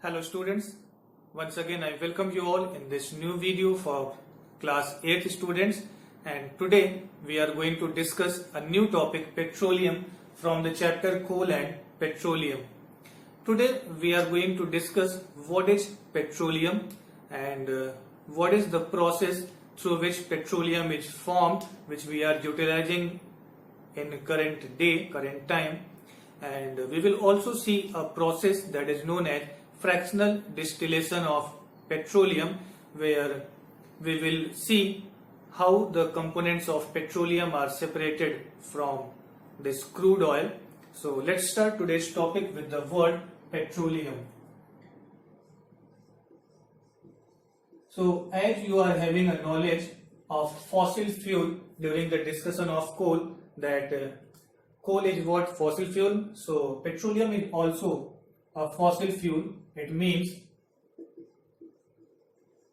Hello students, once again I welcome you all in this new video for class 8th students, and today we are going to discuss a new topic, petroleum, from the chapter Coal and Petroleum. Today we are going to discuss what is petroleum and what is the process through which petroleum is formed, which we are utilizing in current time, and we will also see a process that is known as fractional distillation of petroleum, where we will see how the components of petroleum are separated from this crude oil. So let's start today's topic with the word petroleum. So as you are having a knowledge of fossil fuel during the discussion of coal, that coal is what? Fossil fuel. So petroleum is also a fossil fuel. It means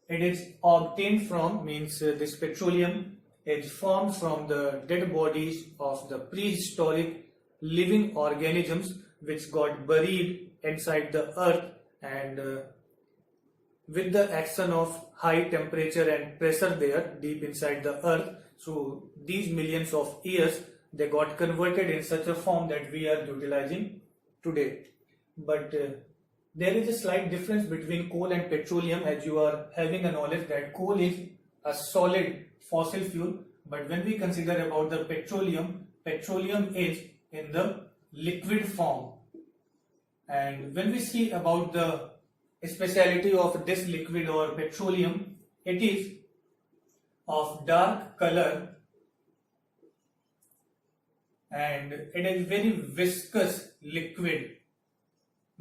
it is obtained from, this petroleum is formed from the dead bodies of the prehistoric living organisms which got buried inside the earth, and with the action of high temperature and pressure there deep inside the earth, through these millions of years they got converted in such a form that we are utilizing today. But there is a slight difference between coal and petroleum, as you are having a knowledge that coal is a solid fossil fuel, but when we consider about the petroleum is in the liquid form. And when we see about the speciality of this liquid or petroleum, it is of dark color and it is very viscous liquid.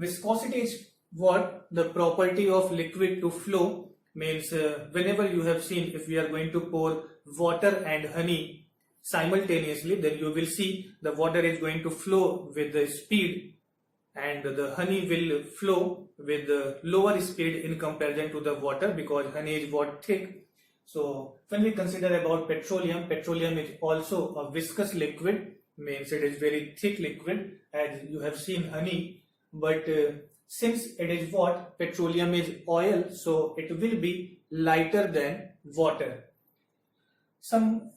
Viscosity is what? The property of liquid to flow. Whenever you have seen, if we are going to pour water and honey simultaneously, then you will see the water is going to flow with the speed and the honey will flow with the lower speed in comparison to the water, because honey is what? Thick. So when we consider about petroleum is also a viscous liquid, it is very thick liquid as you have seen honey. But since it is what? Petroleum is oil, so it will be lighter than water. Some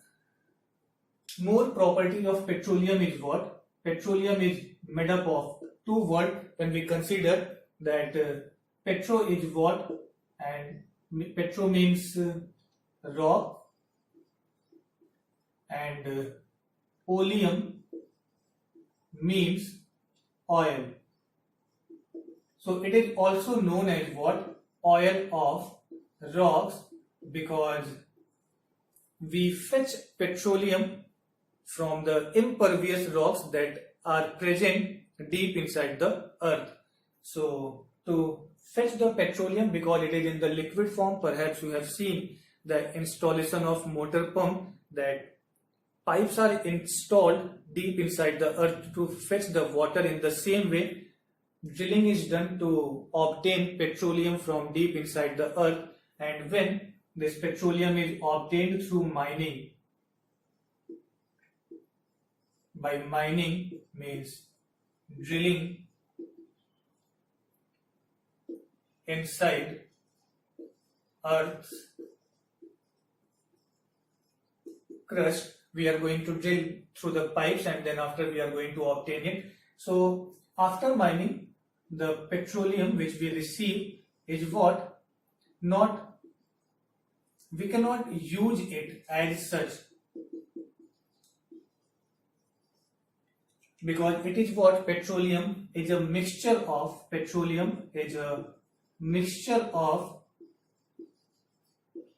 more property of petroleum is what? Petroleum is made up of two words when we consider that petro is what? And petro means rock, and oleum means oil. So it is also known as what? Oil of rocks, because we fetch petroleum from the impervious rocks that are present deep inside the earth. So to fetch the petroleum, because it is in the liquid form, perhaps you have seen the installation of motor pump, that pipes are installed deep inside the earth to fetch the water. In the same way, drilling is done to obtain petroleum from deep inside the earth, and when this petroleum is obtained through mining, by mining means drilling inside earth's crust, we are going to drill through the pipes, and then after we are going to obtain it. So after mining, the petroleum which we receive is what? We cannot use it as such, because it is what? Petroleum is a mixture of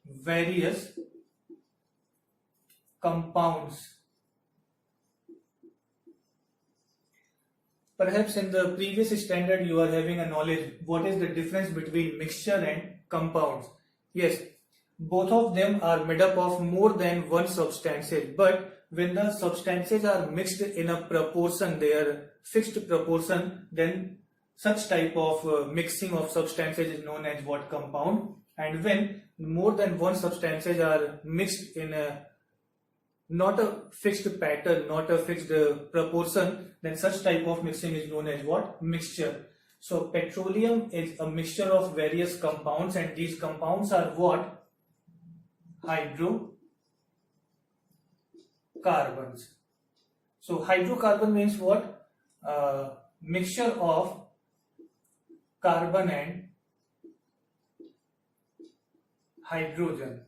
various compounds. Perhaps in the previous standard you are having a knowledge what is the difference between mixture and compounds. Yes, both of them are made up of more than one substances, but when the substances are mixed in a proportion, their fixed proportion, then such type of mixing of substances is known as what? Compound. And when more than one substances are mixed in a not a fixed pattern, not a fixed proportion, then such type of mixing is known as what? Mixture. So petroleum is a mixture of various compounds, and these compounds are what? Hydrocarbons. So hydrocarbon means what? Mixture of carbon and hydrogen.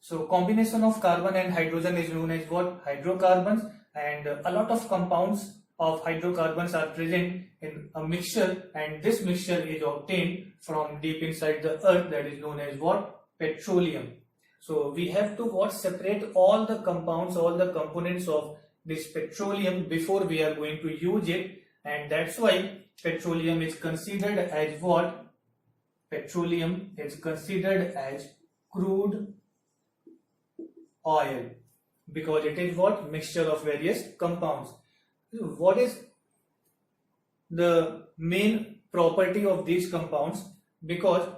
So combination of carbon and hydrogen is known as what? Hydrocarbons. And a lot of compounds of hydrocarbons are present in a mixture, and this mixture is obtained from deep inside the earth, that is known as what? Petroleum. So we have to what? Separate all the compounds, all the components of this petroleum before we are going to use it, and that's why petroleum is considered as what? Petroleum is considered as crude oil, because it is what? Mixture of various compounds. What is the main property of these compounds? Because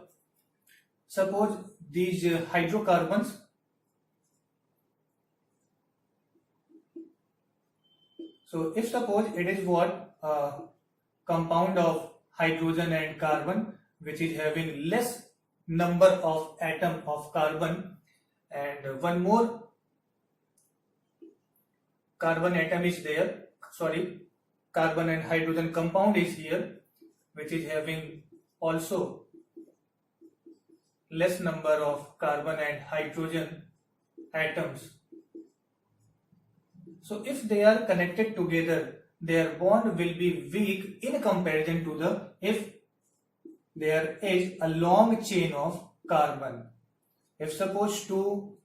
suppose these hydrocarbons, so if suppose it is what? Compound of hydrogen and carbon, which is having less number of atom of carbon, and one more carbon atom is there, carbon and hydrogen compound is here, which is having also less number of carbon and hydrogen atoms. So if they are connected together, their bond will be weak in comparison to the if there is a long chain of carbon. If suppose two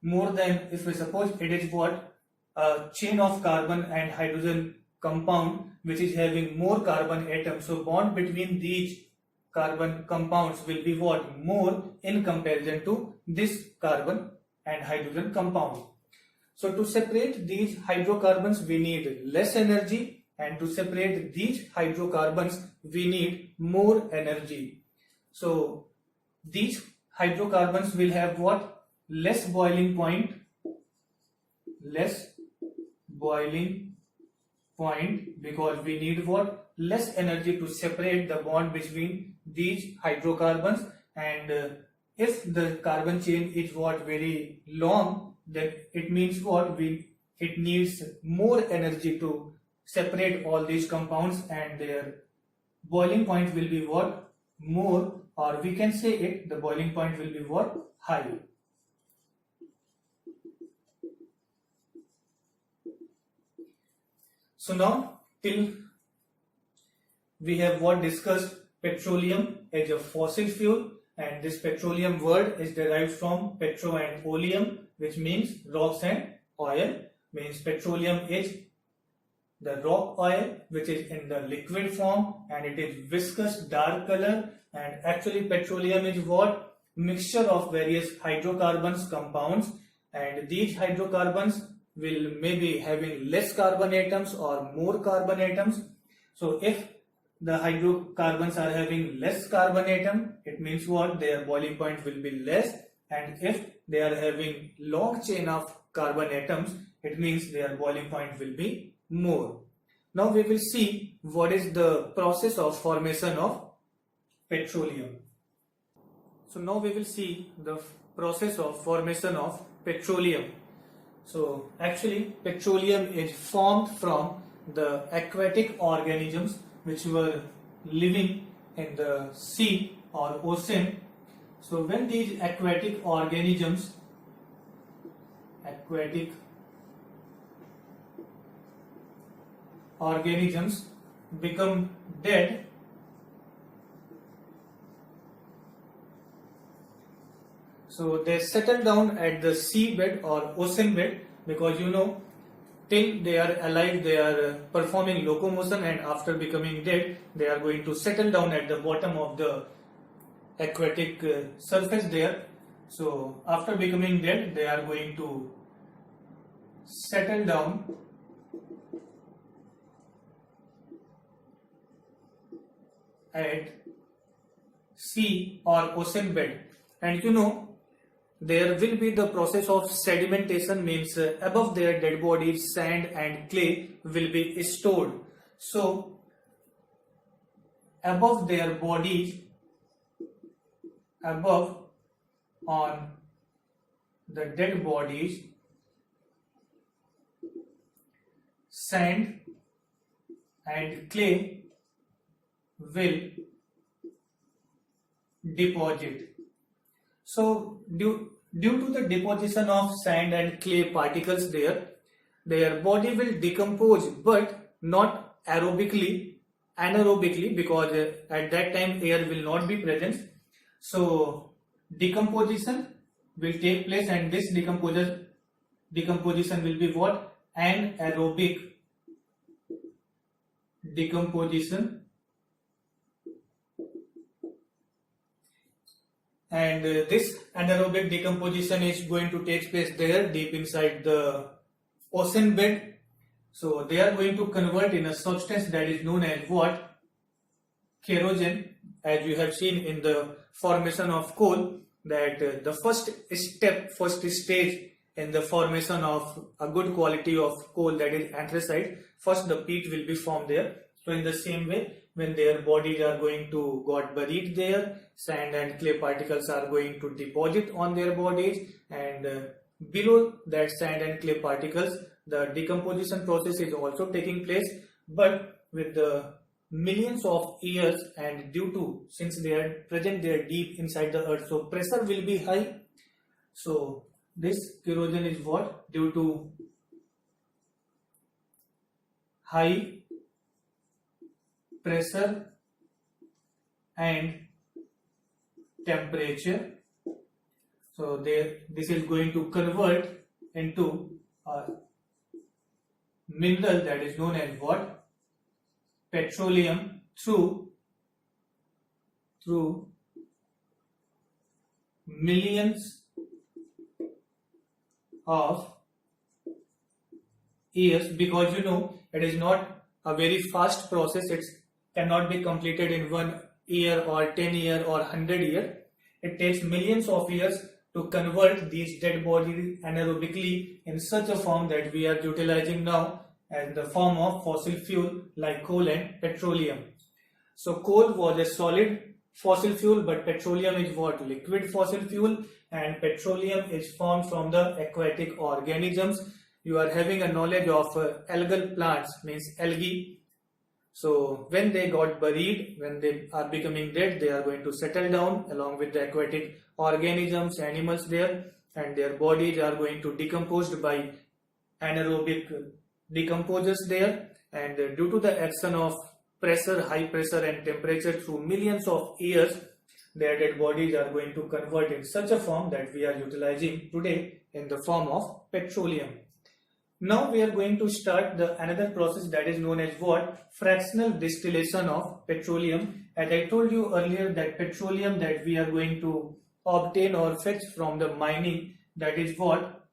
more than, if we suppose it is what? A chain of carbon and hydrogen compound which is having more carbon atoms, so bond between these carbon compounds will be what? More in comparison to this carbon and hydrogen compound. So to separate these hydrocarbons we need less energy, and to separate these hydrocarbons we need more energy. So these hydrocarbons will have what? Less boiling point, because we need what? Less energy to separate the bond between these hydrocarbons. And if the carbon chain is what? Very long, then it means what? It needs more energy to separate all these compounds, and their boiling point will be what? More, or we can say it, the boiling point will be what? High. So now till we have what? Discussed petroleum as a fossil fuel, and this petroleum word is derived from petro and oleum, which means rocks and oil. Means petroleum is the rock oil which is in the liquid form, and it is viscous dark color. And actually petroleum is what? Mixture of various hydrocarbons compounds, and these hydrocarbons will maybe having less carbon atoms or more carbon atoms. So if the hydrocarbons are having less carbon atom, it means what? Their boiling point will be less, and if they are having long chain of carbon atoms, it means their boiling point will be more. Now we will see what is the process of formation of petroleum. So now we will see the process of formation of petroleum. So actually petroleum is formed from the aquatic organisms which were living in the sea or ocean. So when these aquatic organisms become dead, so they settle down at the seabed or ocean bed, because you know till they are alive they are performing locomotion, and after becoming dead they are going to settle down at the bottom of the aquatic surface there. So after becoming dead they are going to settle down at sea or ocean bed. And you know there will be the process of sedimentation, means above their dead bodies sand and clay will be stored. So above their bodies, above on the dead bodies, sand and clay will deposit. So due to the deposition of sand and clay particles there, their body will decompose, but not anaerobically, because at that time air will not be present. So decomposition will take place, and this decomposition will be what? Anaerobic decomposition. And this anaerobic decomposition is going to take place there deep inside the ocean bed. So they are going to convert in a substance that is known as what? Kerogen. As you have seen in the formation of coal, that the first stage in the formation of a good quality of coal, that is anthracite, first the peat will be formed there. So in the same way, when their bodies are going to got buried there, sand and clay particles are going to deposit on their bodies, and below that sand and clay particles, the decomposition process is also taking place, but with the millions of years, and since they are present there deep inside the earth, so pressure will be high. So this corrosion is what? Due to high pressure and temperature. So this is going to convert into a mineral that is known as what? Petroleum through millions of years, because it is not a very fast process. It cannot be completed in 1 year or 10 year or 100 year. It takes millions of years to convert these dead bodies anaerobically in such a form that we are utilizing now as the form of fossil fuel like coal and petroleum. So coal was a solid fossil fuel, but petroleum is what? Liquid fossil fuel, and petroleum is formed from the aquatic organisms. You are having a knowledge of algal plants, means algae. So when they got buried, when they are becoming dead, they are going to settle down along with the aquatic organisms, animals there, and their bodies are going to decompose by anaerobic decomposers there, and due to the action of pressure, high pressure and temperature through millions of years, their dead bodies are going to convert in such a form that we are utilizing today in the form of petroleum. Now we are going to start another process that is known as what? Fractional distillation of petroleum. As I told you earlier, that petroleum that we are going to obtain or fetch from the mining, that is what?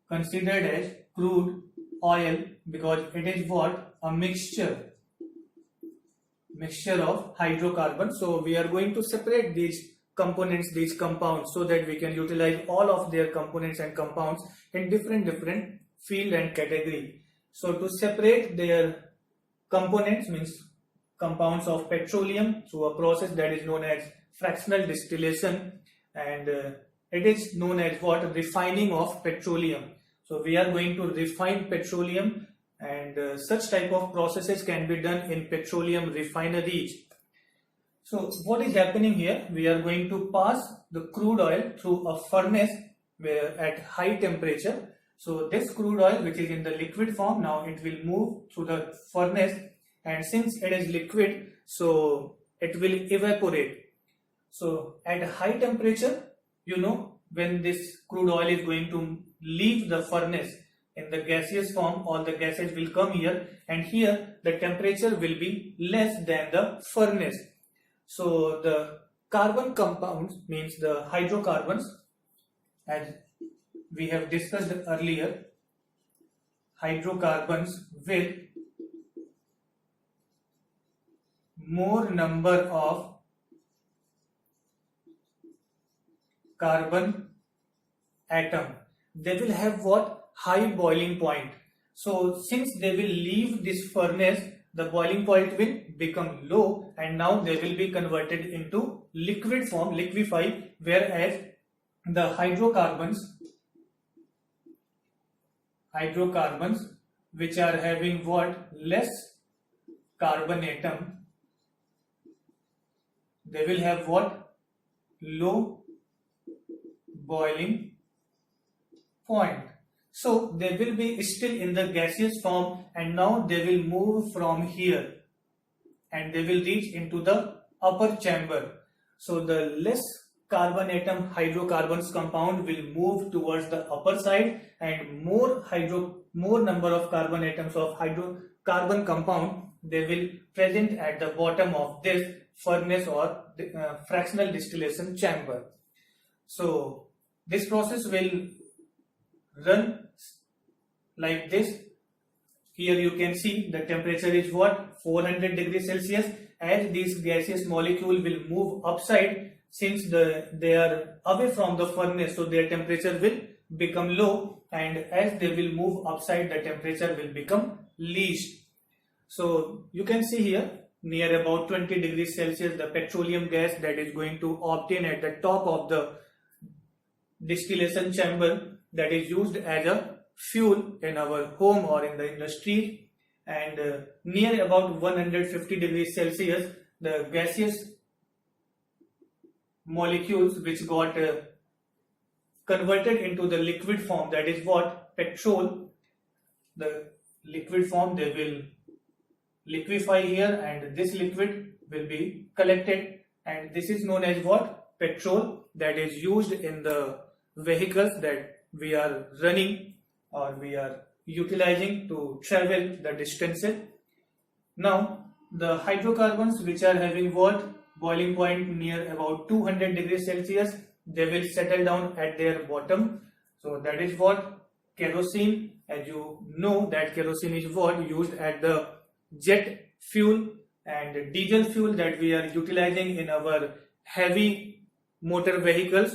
Considered as crude oil, because it is what? A mixture of hydrocarbons. So we are going to separate these components, these compounds, so that we can utilize all of their components and compounds in different field and category. So to separate their components, means compounds of petroleum, through a process that is known as fractional distillation, and it is known as what? Refining of petroleum. So we are going to refine petroleum, and such type of processes can be done in petroleum refineries. So what is happening here? We are going to pass the crude oil through a furnace where at high temperature. So this crude oil, which is in the liquid form, now it will move through the furnace, and since it is liquid, so it will evaporate. So at high temperature, when this crude oil is going to leave the furnace in the gaseous form, all the gases will come here, and here the temperature will be less than the furnace. So the carbon compounds, means the hydrocarbons, as we have discussed earlier, hydrocarbons with more number of carbon atom, they will have what? High boiling point. So since they will leave this furnace, the boiling point will become low, and now they will be converted into liquid form, liquefy, whereas the hydrocarbons which are having what? Less carbon atom, they will have what? Low boiling point. So they will be still in the gaseous form, and now they will move from here and they will reach into the upper chamber. So the less carbon atom hydrocarbons compound will move towards the upper side, and more number of carbon atoms of hydrocarbon compound, they will present at the bottom of this furnace or fractional distillation chamber. So this process will run like this. Here you can see the temperature is what? 400 degrees Celsius. As these gaseous molecule will move upside, since they are away from the furnace, so their temperature will become low, and as they will move upside, the temperature will become least. So you can see here, near about 20 degrees Celsius, the petroleum gas that is going to obtain at the top of the distillation chamber, that is used as a fuel in our home or in the industry, and near about 150 degrees Celsius, the gaseous molecules which got converted into the liquid form, that is what? Petrol, the liquid form, they will liquefy here, and this liquid will be collected, and this is known as what? Petrol, that is used in the vehicles that we are running or we are utilizing to travel the distances. Now the hydrocarbons which are having what? Boiling point near about 200 degrees Celsius, they will settle down at their bottom. So that is what? Kerosene. As you know that kerosene is what? Used at the jet fuel and diesel fuel that we are utilizing in our heavy motor vehicles.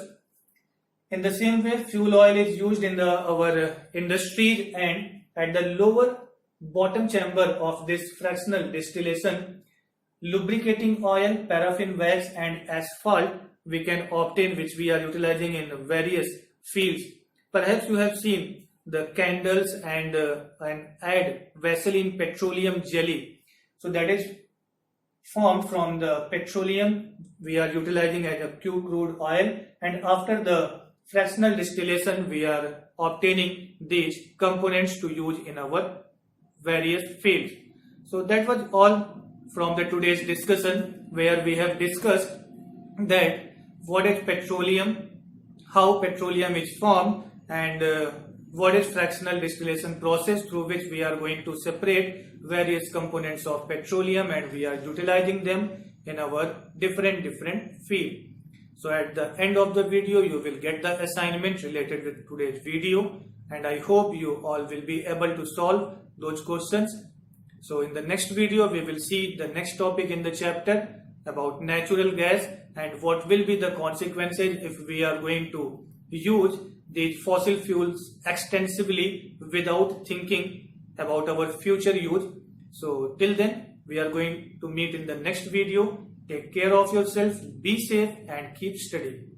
In the same way, fuel oil is used in our industries, and at the lower bottom chamber of this fractional distillation, lubricating oil, paraffin wax and asphalt we can obtain, which we are utilizing in various fields. Perhaps you have seen the candles and ad Vaseline petroleum jelly. So that is formed from the petroleum we are utilizing as a crude oil, and after the fractional distillation we are obtaining these components to use in our various fields. So that was all from the today's discussion, where we have discussed that what is petroleum, how petroleum is formed, and what is fractional distillation process through which we are going to separate various components of petroleum and we are utilizing them in our different field. So at the end of the video you will get the assignment related with today's video, and I hope you all will be able to solve those questions. So in the next video we will see the next topic in the chapter about natural gas and what will be the consequences if we are going to use these fossil fuels extensively without thinking about our future use. So till then we are going to meet in the next video. Take care of yourself, be safe and keep studying.